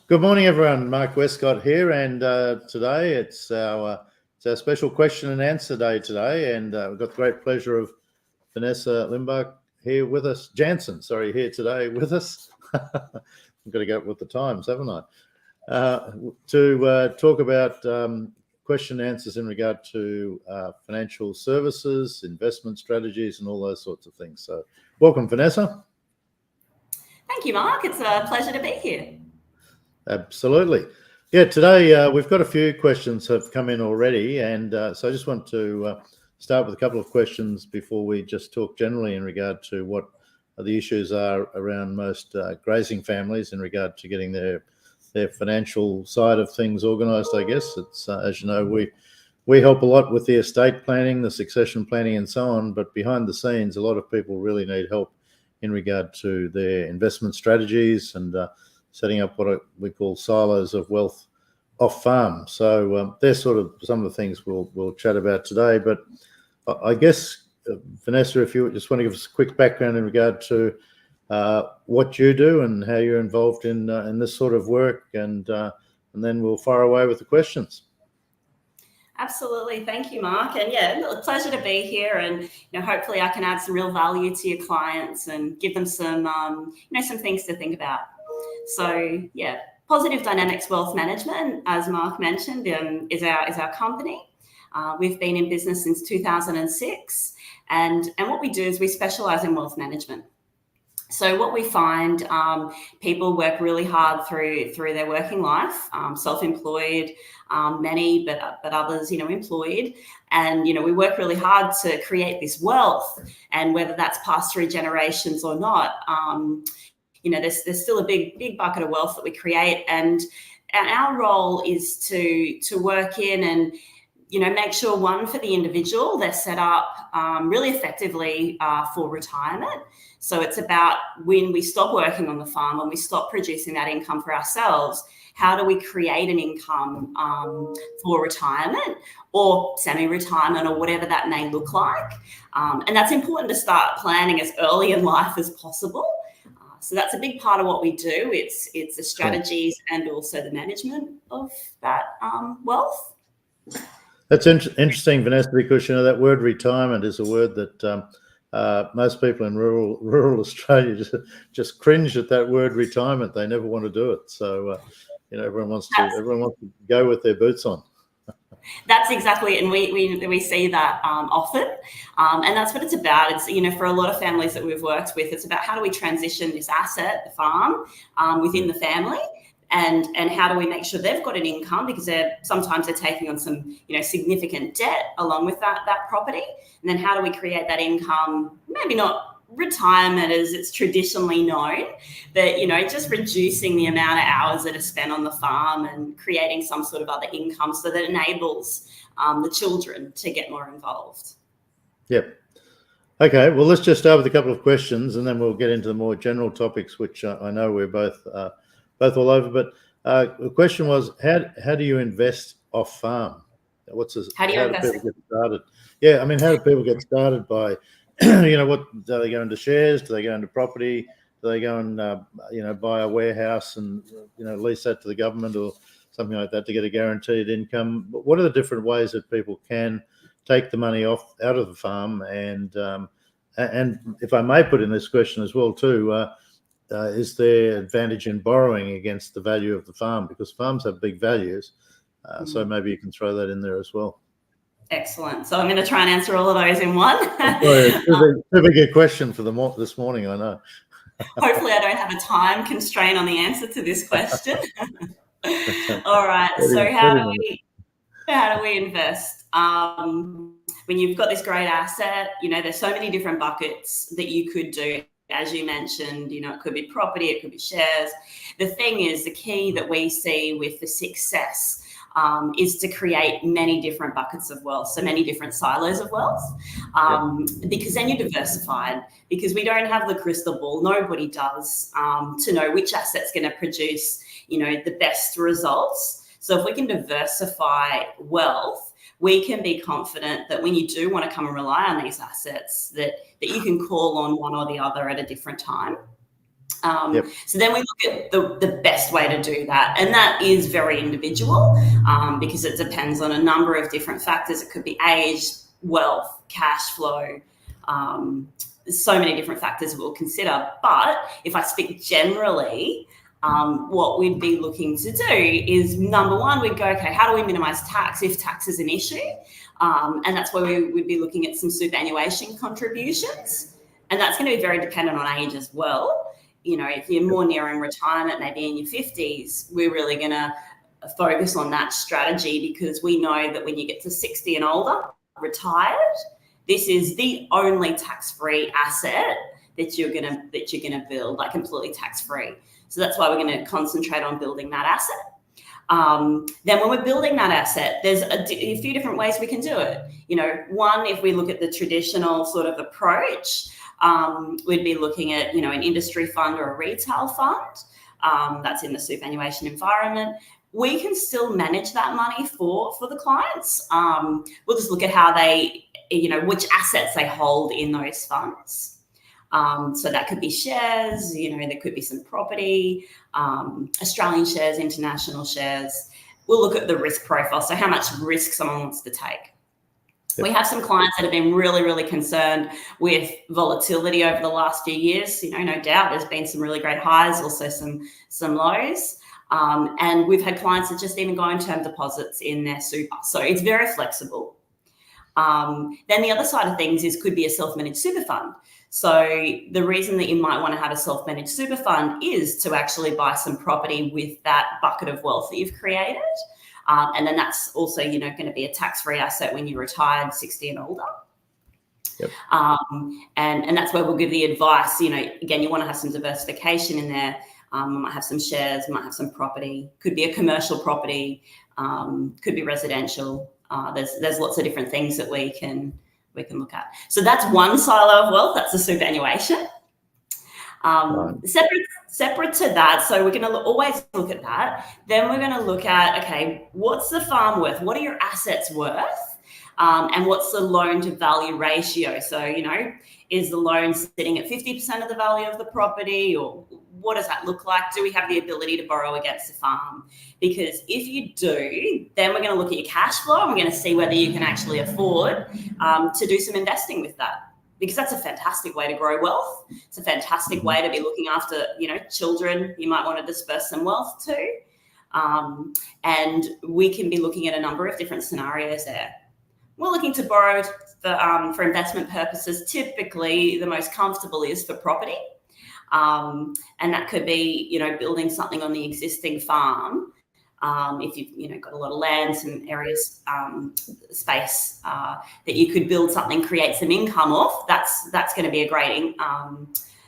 Good morning, everyone. Mark Westcott here, and today it's our special question and answer day today, and we've got the great pleasure of Vanessa Jansen, here today with us. I've got to go up with the times, haven't I? To talk about question and answers in regard to financial services, investment strategies, and all those sorts of things. So, welcome, Vanessa. Thank you, Mark. It's a pleasure to be here. Absolutely. Yeah, today we've got a few questions have come in already, and so I just want to start with a couple of questions before we just talk generally in regard to what the issues are around most grazing families in regard to getting their financial side of things organised. I guess it's as you know, we help a lot with the estate planning, the succession planning, and so on. But behind the scenes, a lot of people really need help in regard to their investment strategies and setting up what we call silos of wealth off farm. So they're sort of some of the things we'll chat about today. But I guess, Vanessa, if you just want to give us a quick background in regard to what you do and how you're involved in this sort of work, and then we'll fire away with the questions. Absolutely. Thank you, Mark. And yeah, a pleasure to be here. And hopefully I can add some real value to your clients and give them some some things to think about. So yeah, Positive Dynamics Wealth Management, as Mark mentioned, is our company. We've been in business since 2006, and what we do is we specialize in wealth management. So what we find, people work really hard through their working life, self-employed, many, but others, employed. And, we work really hard to create this wealth, and whether that's passed through generations or not, there's still a big bucket of wealth that we create. And our role is to work in and, make sure, one, for the individual, they're set up really effectively for retirement. So it's about when we stop working on the farm, when we stop producing that income for ourselves, how do we create an income for retirement or semi-retirement or whatever that may look like. And that's important to start planning as early in life as possible. So that's a big part of what we do. It's the strategies and also the management of that wealth. That's interesting, Vanessa, because that word retirement is a word that most people in rural Australia just cringe at that word retirement. They never want to do it. So everyone wants to go with their boots on. That's exactly it, and we see that often, and that's what it's about. It's for a lot of families that we've worked with, it's about how do we transition this asset, the farm, within the family. And how do we make sure they've got an income, because sometimes they're taking on some significant debt along with that property, and then how do we create that income, maybe not retirement as it's traditionally known, but just reducing the amount of hours that are spent on the farm and creating some sort of other income so that enables the children to get more involved. Yep. Okay, well, let's just start with a couple of questions and then we'll get into the more general topics, which I know we're both all over. But the question was, how do you invest off farm? How do people get started? Yeah, I mean, how do people get started by, what do they go into shares? Do they go into property? Do they go and buy a warehouse and lease that to the government or something like that to get a guaranteed income? What are the different ways that people can take the money out of the farm? And if I may put in this question as well too. Is there advantage in borrowing against the value of the farm? Because farms have big values. So maybe you can throw that in there as well. Excellent. So I'm going to try and answer all of those in one. Too big a question for this morning, I know. Hopefully I don't have a time constraint on the answer to this question. All right. So how do we invest? When you've got this great asset, there's so many different buckets that you could do. As you mentioned, it could be property, it could be shares. The thing is, the key that we see with the success is to create many different buckets of wealth, so many different silos of wealth, because then you're diversified, because we don't have the crystal ball, nobody does, to know which asset's going to produce, the best results. So if we can diversify wealth, we can be confident that when you do want to come and rely on these assets, that you can call on one or the other at a different time. Yep. So then we look at the best way to do that, and that is very individual, because it depends on a number of different factors. It could be age, wealth, cash flow, so many different factors we'll consider. But if I speak generally, what we'd be looking to do is, number one, we'd go, okay, how do we minimize tax if tax is an issue? And that's where we would be looking at some superannuation contributions. And that's going to be very dependent on age as well. You know, if you're more nearing retirement, maybe in your 50s, we're really going to focus on that strategy, because we know that when you get to 60 and older, retired, this is the only tax-free asset that you're gonna build, like completely tax-free. So that's why we're going to concentrate on building that asset. Then when we're building that asset, there's a few different ways we can do it. You know, one, if we look at the traditional sort of approach, we'd be looking at, you know, an industry fund or a retail fund that's in the superannuation environment. We can still manage that money for the clients. We'll just look at how they, you know, which assets they hold in those funds. So that could be shares, you know, there could be some property, Australian shares, international shares. We'll look at the risk profile, so how much risk someone wants to take. We have some clients that have been really, really concerned with volatility over the last few years. You know, no doubt there's been some really great highs, also some lows. And we've had clients that just even go in term deposits in their super. So it's very flexible. Then the other side of things could be a self-managed super fund. So the reason that you might want to have a self-managed super fund is to actually buy some property with that bucket of wealth that you've created. And then that's also, you know, going to be a tax-free asset when you're retired, 60 and older. Yep. And that's where we'll give the advice. You know, again, you want to have some diversification in there. We might have some shares, might have some property, could be a commercial property, could be residential. There's lots of different things that we can look at. So that's one silo of wealth. That's the superannuation. Right. Separate to that, so we're going to always look at that. Then we're going to look at, okay, what's the farm worth? What are your assets worth? And what's the loan to value ratio? So, you know, is the loan sitting at 50% of the value of the property, or what does that look like? Do we have the ability to borrow against the farm? Because if you do, then we're going to look at your cash flow and we're going to see whether you can actually afford to do some investing with that. Because that's a fantastic way to grow wealth. It's a fantastic way to be looking after, you know, children you might want to disperse some wealth to. And we can be looking at a number of different scenarios there. We're looking to borrow for investment purposes. Typically, the most comfortable is for property. And that could be, you know, building something on the existing farm. If you've, you know, got a lot of land, some areas, space that you could build something, create some income off, that's going to be a great,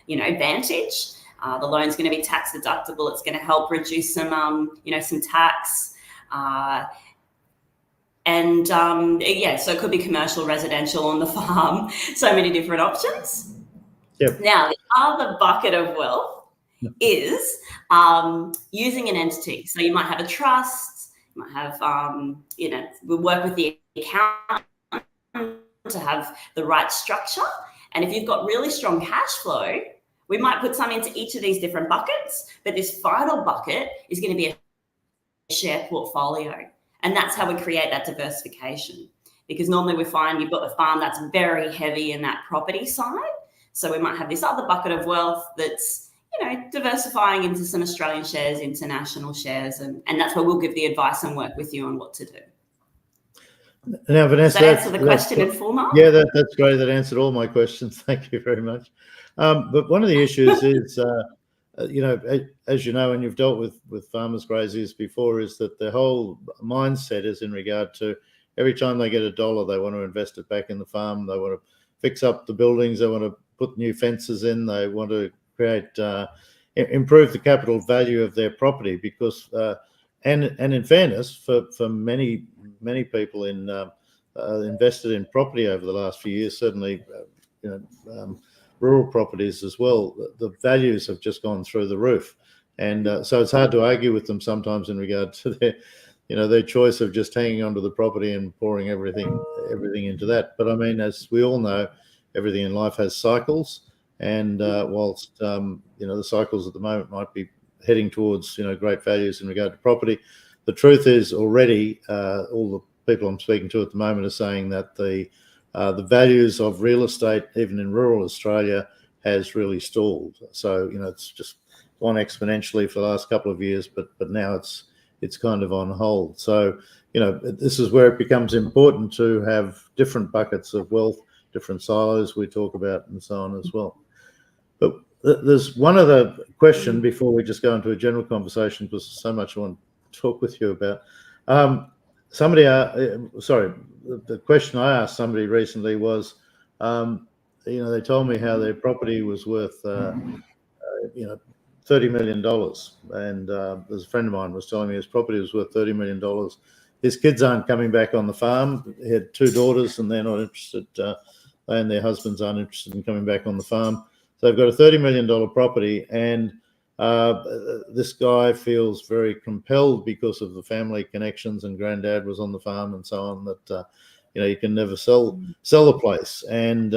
you know, advantage. The loan's going to be tax deductible. It's going to help reduce some, you know, some tax. And yeah, so it could be commercial, residential, on the farm. So many different options. Yep. Now, the other bucket of wealth is using an entity. So you might have a trust, you might have, you know, we work with the accountant to have the right structure. And if you've got really strong cash flow, we might put some into each of these different buckets, but this final bucket is going to be a share portfolio. And that's how we create that diversification. Because normally we find you've got the farm that's very heavy in that property side. So we might have this other bucket of wealth that's, you know, diversifying into some Australian shares, international shares, and that's where we'll give the advice and work with you on what to do. Now, Vanessa, does that answer the question in full, Mark? Yeah, that's great. That answered all my questions. Thank you very much. But one of the issues is, you know, as you know, and you've dealt with farmers graziers before, is that the whole mindset is in regard to every time they get $1, they want to invest it back in the farm. They want to fix up the buildings. They want to put new fences in. They want to create, improve the capital value of their property, because, and in fairness, for many people invested in property over the last few years, certainly, you know, rural properties as well, the values have just gone through the roof. And so it's hard to argue with them sometimes in regard to their, you know, their choice of just hanging onto the property and pouring everything into that. But I mean, as we all know, everything in life has cycles. And whilst the cycles at the moment might be heading towards great values in regard to property, the truth is already all the people I'm speaking to at the moment are saying that the values of real estate, even in rural Australia, has really stalled. So it's just gone exponentially for the last couple of years, but now it's kind of on hold. So this is where it becomes important to have different buckets of wealth, different silos we talk about, and so on as well. But there's one other question before we just go into a general conversation, because there's so much I want to talk with you about. The question I asked somebody recently was, they told me how their property was worth, $30 million. And there's a friend of mine was telling me his property was worth $30 million. His kids aren't coming back on the farm. He had 2 daughters and they're not interested, they and their husbands aren't interested in coming back on the farm. So they've got a $30 million property, and this guy feels very compelled because of the family connections, and granddad was on the farm and so on, that you can never sell the place. And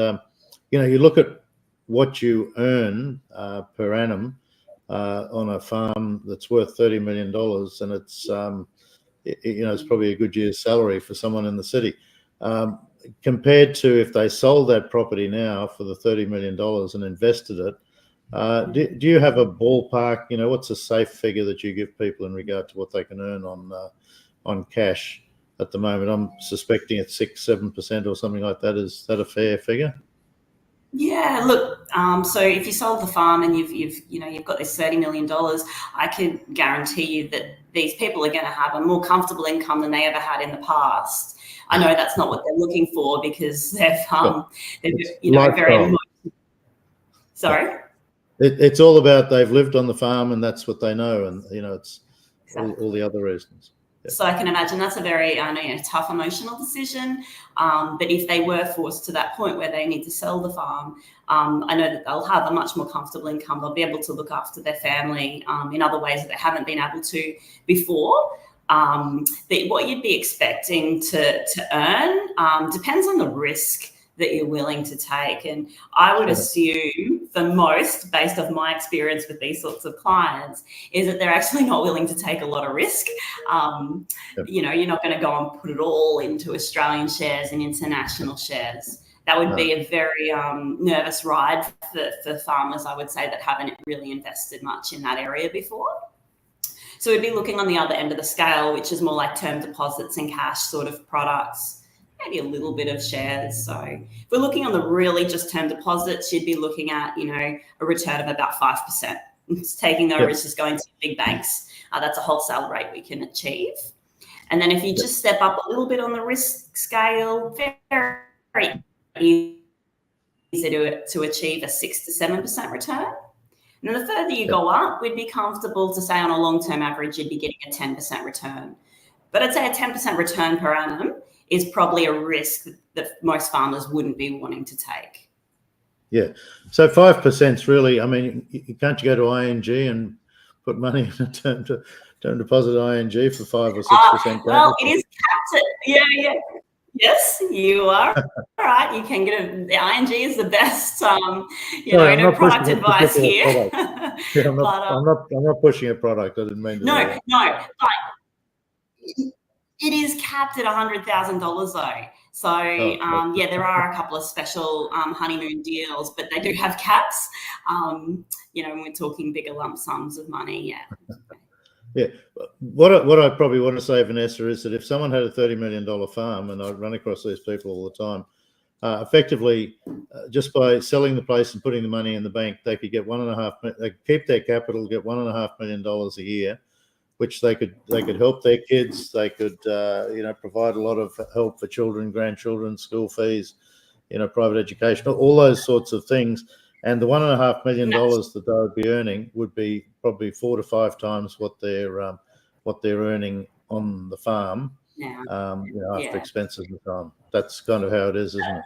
you look at what you earn per annum on a farm that's worth $30 million, and it's probably a good year's salary for someone in the city. Compared to if they sold that property now for the $30 million and invested it, do you have a ballpark? What's a safe figure that you give people in regard to what they can earn on cash at the moment? I'm suspecting it's 6-7% or something like that. Is that a fair figure? Yeah, look. So if you sold the farm and you've got this $30 million, I can guarantee you that these people are going to have a more comfortable income than they ever had in the past. I know that's not what they're looking for, because they've very. Sorry. It's all about they've lived on the farm and that's what they know, and it's exactly. all the other reasons. Yeah. So I can imagine that's a very tough emotional decision. But if they were forced to that point where they need to sell the farm, I know that they'll have a much more comfortable income. They'll be able to look after their family in other ways that they haven't been able to before. But what you'd be expecting to earn depends on the risk that you're willing to take. And I would assume the most, based off my experience with these sorts of clients, is that they're actually not willing to take a lot of risk. You're not going to go and put it all into Australian shares and international shares. That would be a very nervous ride for farmers, I would say, that haven't really invested much in that area before. So we'd be looking on the other end of the scale, which is more like term deposits and cash sort of products, maybe a little bit of shares. So if we're looking on the really just term deposits, you'd be looking at, a return of about 5%. It's taking no risk, just going to big banks. That's a wholesale rate we can achieve. And then if you just step up a little bit on the risk scale, very easy to achieve a 6 to 7% return. And then the further you go up, we'd be comfortable to say on a long-term average, you'd be getting a 10% return. But I'd say a 10% return per annum is probably a risk that most farmers wouldn't be wanting to take. Yeah. So 5% is really, can't you go to ING and put money in a term deposit ING for 5 or 6%? Well, it is capped at, Yes, you are right. You can get the ING is the best, product advice here. I'm not pushing a product. I didn't mean to. No. But it is capped at $100,000 though. So there are a couple of special honeymoon deals, but they do have caps. When we're talking bigger lump sums of money, yeah. Yeah, what I probably want to say, Vanessa, is that if someone had a $30 million farm, and I run across these people all the time, effectively, just by selling the place and putting the money in the bank, they could get they could keep their capital, get $1.5 million a year, which they could help their kids. They could provide a lot of help for children, grandchildren, school fees, private education, all those sorts of things. And the $1.5 million that they would be earning would be probably 4 to 5 times what they're earning on the farm, after expenses and so on. That's kind of how it is, isn't it?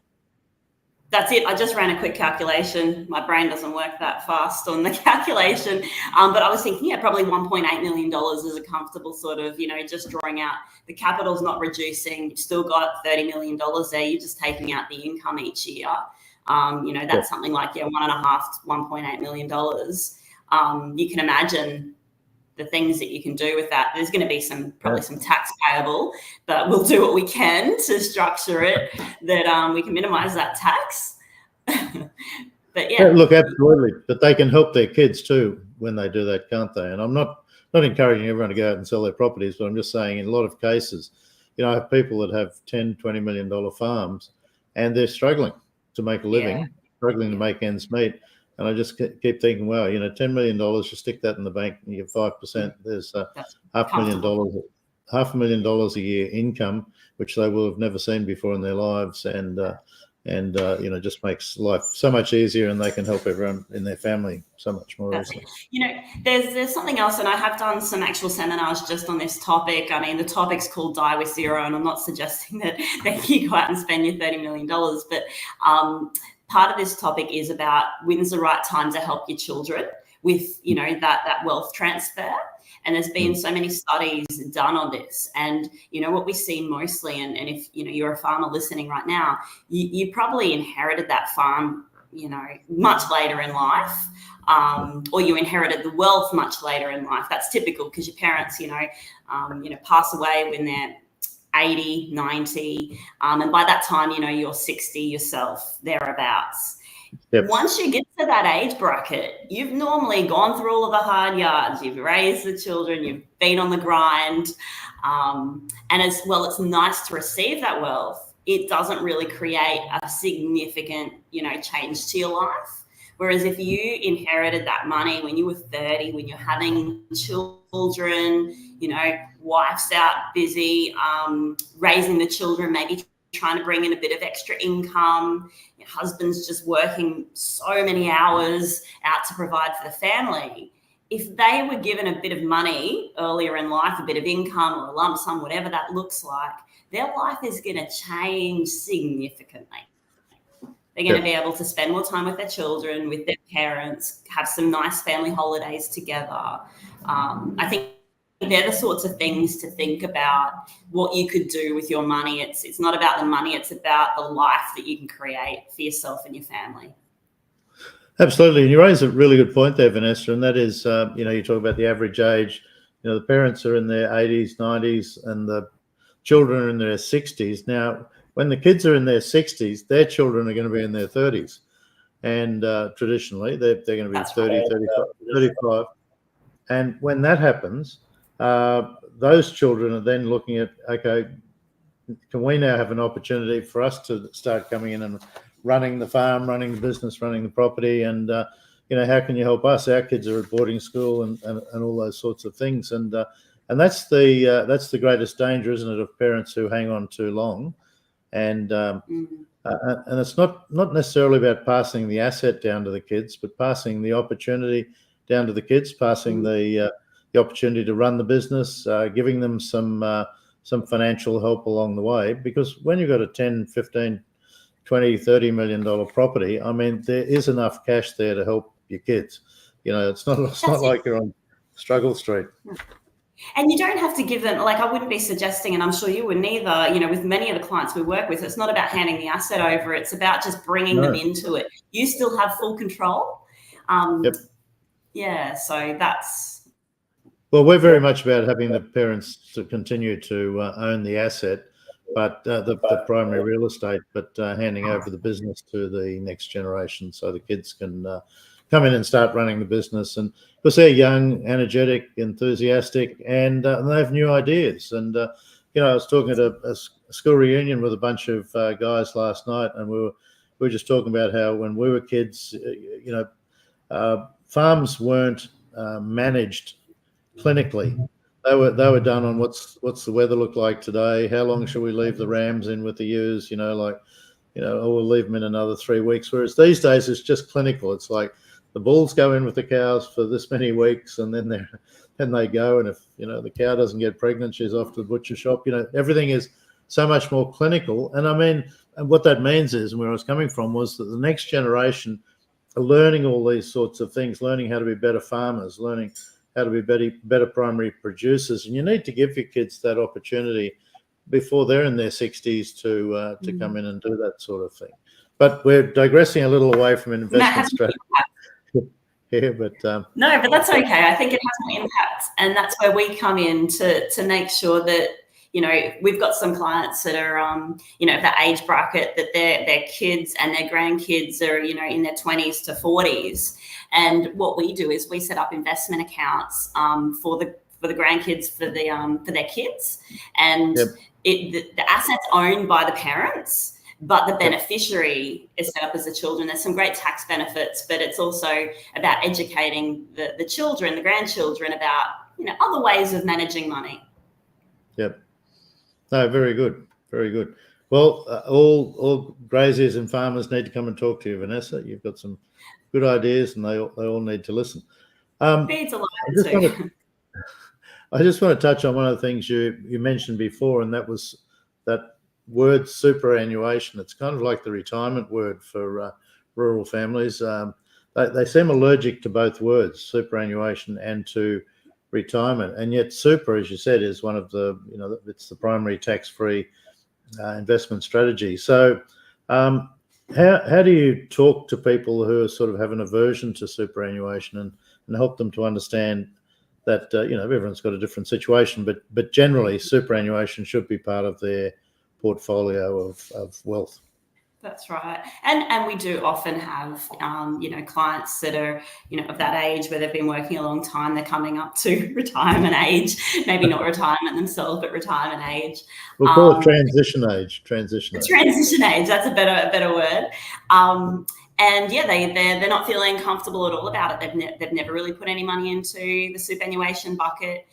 That's it. I just ran a quick calculation. My brain doesn't work that fast on the calculation. But I was thinking, probably $1.8 million is a comfortable sort of, just drawing out. The capital's not reducing. You've still got $30 million there. You're just taking out the income each year. That's something like $1.5 to $1.8 million. You can imagine the things that you can do with that. There's going to be probably some tax payable, but we'll do what we can to structure it that we can minimize that tax. But yeah. Look, absolutely. But they can help their kids too when they do that, can't they? And I'm not encouraging everyone to go out and sell their properties, but I'm just saying in a lot of cases, I have people that have $10, $20 million farms and they're struggling to make a living, struggling to make ends meet. And I just keep thinking, wow, $10 million, you stick that in the bank and you get 5%. There's $500,000 a year income, which they will have never seen before in their lives. And just makes life so much easier, and they can help everyone in their family so much more easily. There's something else, and I have done some actual seminars just on this topic. I mean, the topic's called Die with Zero, and I'm not suggesting that you go out and spend your $30 million, but part of this topic is about when's the right time to help your children with, that wealth transfer. And there's been so many studies done on this. And, what we see mostly, and if, you're a farmer listening right now, you probably inherited that farm, much later in life, or you inherited the wealth much later in life. That's typical because your parents, pass away when they're 80, 90. And by that time, you're 60 yourself, thereabouts. Yep. Once you get to that age bracket, you've normally gone through all of the hard yards. You've raised the children, you've been on the grind. And as well, it's nice to receive that wealth. It doesn't really create a significant, change to your life. Whereas if you inherited that money when you were 30, when you're having children, wife's out busy, raising the children, maybe trying to bring in a bit of extra income, your husband's just working so many hours out to provide for the family. If they were given a bit of money earlier in life, a bit of income or a lump sum, whatever that looks like, their life is going to change significantly. They're going to be able to spend more time with their children, with their parents, have some nice family holidays together. I think they're the sorts of things to think about what you could do with your money. It's not about the money, it's about the life that you can create for yourself and your family. Absolutely. And you raise a really good point there, Vanessa, and that is, you talk about the average age. The parents are in their 80s, 90s, and the children are in their 60s. Now, when the kids are in their 60s, their children are going to be in their 30s. And traditionally, they're going to be 30, 35. And when that happens, those children are then looking at, okay, can we now have an opportunity for us to start coming in and running the farm, running the business, running the property, and how can you help us? Our kids are at boarding school and all those sorts of things, and that's the greatest danger, isn't it, of parents who hang on too long, and it's not necessarily about passing the asset down to the kids, but passing the opportunity down to the kids, passing the opportunity to run the business, giving them some financial help along the way, because when you've got a 10, 15, 20, $30 million property, I mean, there is enough cash there to help your kids. It's not like you're on struggle street. And you don't have to give them, I wouldn't be suggesting, and I'm sure you wouldn't either, with many of the clients we work with, it's not about handing the asset over. It's about just bringing them into it. You still have full control. Yeah, so that's... Well, we're very much about having the parents to continue to own the asset, but the primary real estate, but handing over the business to the next generation so the kids can come in and start running the business. And because they're young, energetic, enthusiastic, and they have new ideas. And, I was talking at a school reunion with a bunch of guys last night, and we were just talking about how when we were kids, farms weren't managed clinically. They were done on what's the weather look like today? How long should we leave the rams in with the ewes? We'll leave them in another 3 weeks. Whereas these days it's just clinical. It's like the bulls go in with the cows for this many weeks, and then they go. And if the cow doesn't get pregnant, she's off to the butcher shop. Everything is so much more clinical. And I mean, and what that means is, and where I was coming from, was that the next generation are learning all these sorts of things, learning how to be better farmers, learning how to be better primary producers. And you need to give your kids that opportunity before they're in their 60s to come in and do that sort of thing. But we're digressing a little away from investment Matt, strategy here, but no, but that's okay. I think it has an impact, and that's where we come in to make sure that, you know, we've got some clients that are, you know, the age bracket that their kids and their grandkids are, you know, in their 20s to 40s, and what we do is we set up investment accounts for the grandkids for their kids, and yep. The assets owned by the parents, but the beneficiary is set up as the children. There's some great tax benefits, but it's also about educating the children, the grandchildren, about, you know, other ways of managing money. Yep. No, very good. Very good. Well, all graziers and farmers need to come and talk to you, Vanessa. You've got some good ideas, and they all need to listen. Feeds a lot too. I just want to touch on one of the things you mentioned before, and that was that word superannuation. It's kind of like the retirement word for rural families. They seem allergic to both words, superannuation and to retirement, and yet super, as you said, is one of the, you know, it's the primary tax-free investment strategy. So how do you talk to people who are sort of have an aversion to superannuation and help them to understand that you know, everyone's got a different situation, but generally superannuation should be part of their portfolio of wealth? That's right. And we do often have, you know, clients that are, you know, of that age where they've been working a long time. They're coming up to retirement age, maybe not retirement themselves, but retirement age. We'll call it transition age. Transition age. That's a better word. And yeah, they're not feeling comfortable at all about it. They've never really put any money into the superannuation bucket.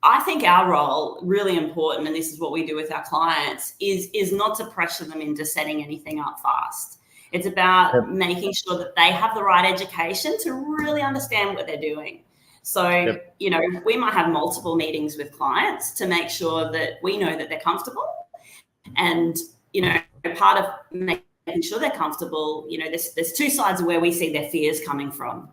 I think our role, really important, and this is what we do with our clients, is not to pressure them into setting anything up fast. It's about making sure that they have the right education to really understand what they're doing. So, you know, we might have multiple meetings with clients to make sure that we know that they're comfortable. And, you know, part of making sure they're comfortable, you know, there's two sides of where we see their fears coming from.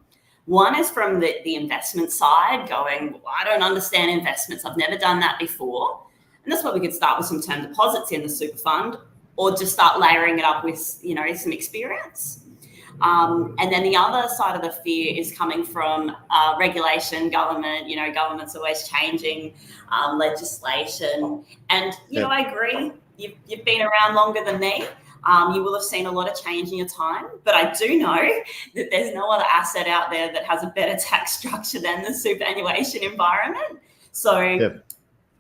One is from the investment side, going, well, I don't understand investments. I've never done that before. And that's why we could start with some term deposits in the super fund, or just start layering it up with, you know, some experience. And then the other side of the fear is coming from regulation, government. You know, government's always changing legislation. And, you know, I agree. You've been around longer than me. You will have seen a lot of change in your time, but I do know that there's no other asset out there that has a better tax structure than the superannuation environment. So if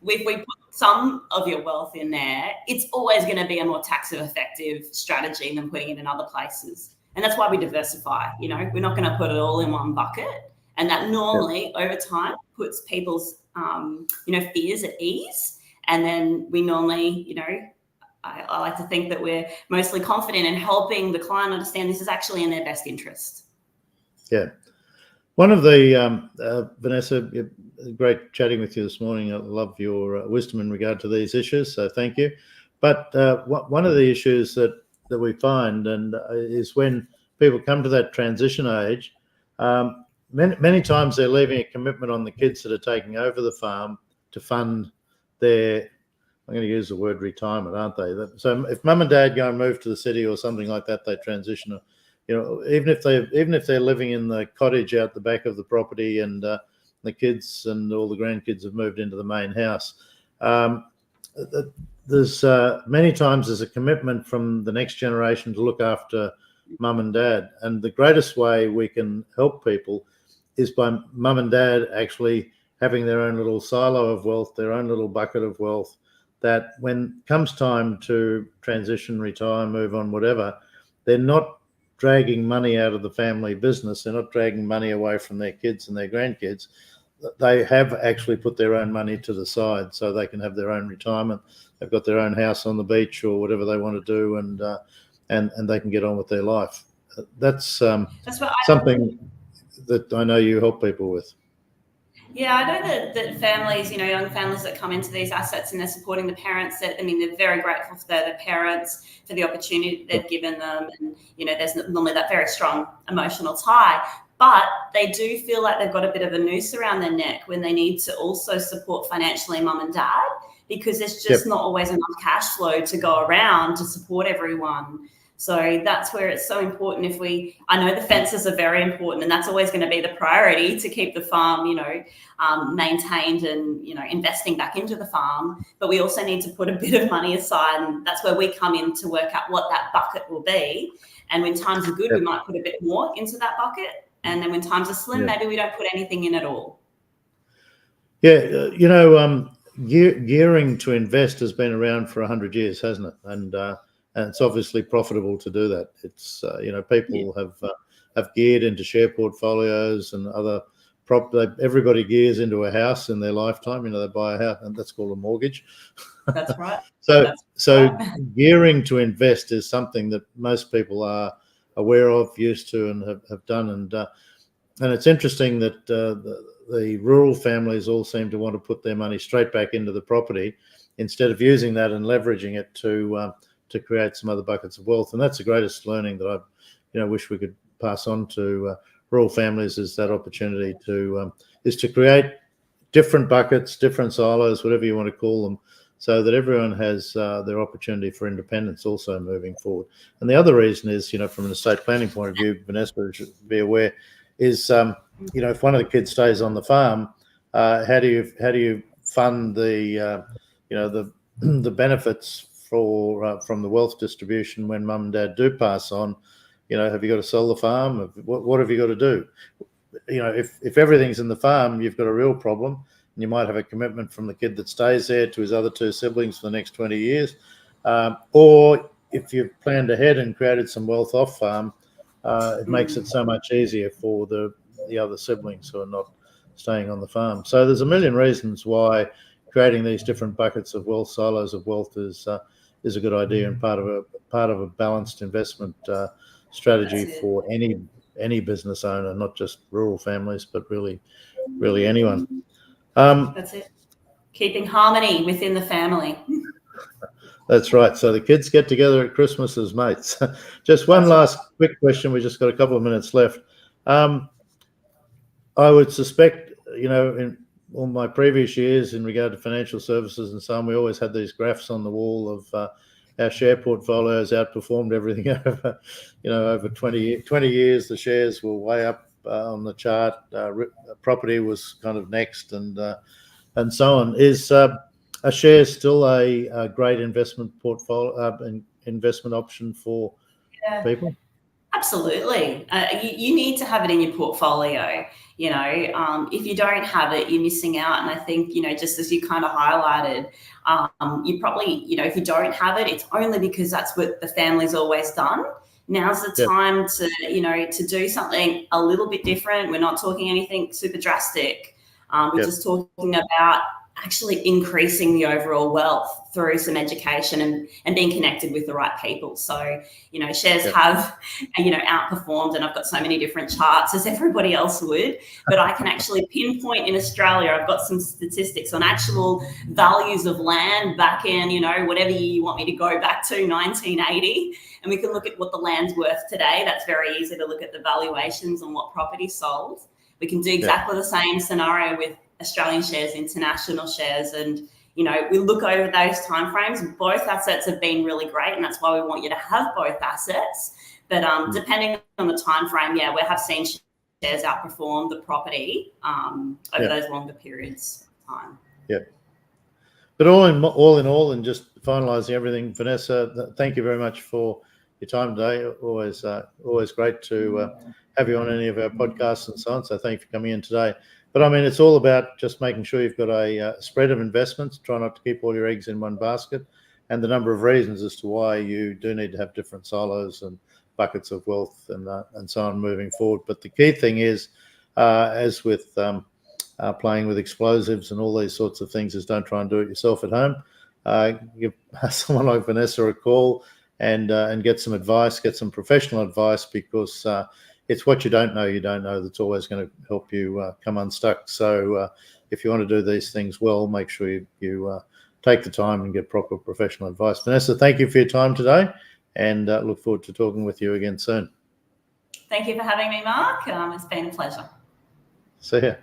we put some of your wealth in there, it's always going to be a more tax effective strategy than putting it in other places. And that's why we diversify. You know, we're not going to put it all in one bucket. And that normally over time puts people's, you know, fears at ease. And then we normally, you know, I like to think that we're mostly confident in helping the client understand this is actually in their best interest. Yeah. One of the, Vanessa, great chatting with you this morning. I love your wisdom in regard to these issues, so thank you. But one of the issues that we find is when people come to that transition age, many times they're leaving a commitment on the kids that are taking over the farm to fund their, I'm going to use the word retirement, aren't they? So if mum and dad go and move to the city or something like that, they transition. You know, even if they're living in the cottage out the back of the property, and the kids and all the grandkids have moved into the main house, there's many times there's a commitment from the next generation to look after mum and dad. And the greatest way we can help people is by mum and dad actually having their own little silo of wealth, their own little bucket of wealth, that when comes time to transition, retire, move on, whatever, they're not dragging money out of the family business. They're not dragging money away from their kids and their grandkids. They have actually put their own money to the side so they can have their own retirement. They've got their own house on the beach or whatever they want to do, and they can get on with their life. That's something that I know you help people with. Yeah, I know that families, you know, young families that come into these assets and they're supporting the parents, that, I mean, they're very grateful for their parents, for the opportunity they've given them. And, you know, there's normally that very strong emotional tie, but they do feel like they've got a bit of a noose around their neck when they need to also support financially mum and dad, because there's just not always enough cash flow to go around to support everyone. So that's where it's so important. I know the fences are very important, and that's always going to be the priority to keep the farm, maintained and, investing back into the farm. But we also need to put a bit of money aside, and that's where we come in to work out what that bucket will be. And when times are good, we might put a bit more into that bucket. And then when times are slim, maybe we don't put anything in at all. Yeah, gearing to invest has been around for 100 years, hasn't it? And it's obviously profitable to do that. It's people have geared into share portfolios and other everybody gears into a house in their lifetime. They buy a house, and that's called a mortgage. That's right. So gearing to invest is something that most people are aware of, used to, and have done. And it's interesting that the rural families all seem to want to put their money straight back into the property instead of using that and leveraging it to create some other buckets of wealth. And that's the greatest learning that I wish we could pass on to rural families, is that opportunity is to create different buckets, different silos, whatever you want to call them, so that everyone has their opportunity for independence also moving forward. And the other reason is, from an estate planning point of view, Vanessa should be aware, is if one of the kids stays on the farm, how do you fund the the benefits from the wealth distribution when mum and dad do pass on? Have you got to sell the farm? What have you got to do? If everything's in the farm, you've got a real problem, and you might have a commitment from the kid that stays there to his other two siblings for the next 20 years. Or if you've planned ahead and created some wealth off farm, it makes it so much easier for the other siblings who are not staying on the farm. So there's a million reasons why creating these different buckets of wealth, silos of wealth, is a good idea, and part of a balanced investment strategy for any business owner, not just rural families, but really anyone. That's it. Keeping harmony within the family. That's right. So the kids get together at Christmas as mates. Just one last quick question. We just got a couple of minutes left. I would suspect, in all my previous years in regard to financial services and so on, we always had these graphs on the wall of our share portfolios outperformed everything over 20 years. The shares were way up on the chart. Property was kind of next, and so on. Is a share still a great investment portfolio, investment option for people? Absolutely. You need to have it in your portfolio. If you don't have it, you're missing out. And I think, just as you kind of highlighted, you probably, if you don't have it, it's only because that's what the family's always done. Now's the time to, to do something a little bit different. We're not talking anything super drastic. We're just talking about actually increasing the overall wealth through some education and being connected with the right people. So, shares have, outperformed, and I've got so many different charts as everybody else would, but I can actually pinpoint in Australia, I've got some statistics on actual values of land back in, whatever year you want me to go back to, 1980, and we can look at what the land's worth today. That's very easy to look at the valuations on what property sold. We can do exactly the same scenario with Australian shares, international shares, and we look over those timeframes. Both assets have been really great, and that's why we want you to have both assets. But depending on the time frame, we have seen shares outperform the property over those longer periods of time. Yeah. But all in all, and just finalising everything, Vanessa, thank you very much for your time today. Always great to have you on any of our podcasts and so on. So thank you for coming in today. But I mean, it's all about just making sure you've got a spread of investments. Try not to keep all your eggs in one basket, and the number of reasons as to why you do need to have different silos and buckets of wealth and so on moving forward. But the key thing is, as with playing with explosives and all these sorts of things, is don't try and do it yourself at home. Give someone like Vanessa a call and get some advice, get some professional advice, because it's what you don't know that's always going to help you come unstuck. So if you want to do these things well, make sure you take the time and get proper professional advice. Vanessa, thank you for your time today, and look forward to talking with you again soon. Thank you for having me, Mark. It's been a pleasure. See ya.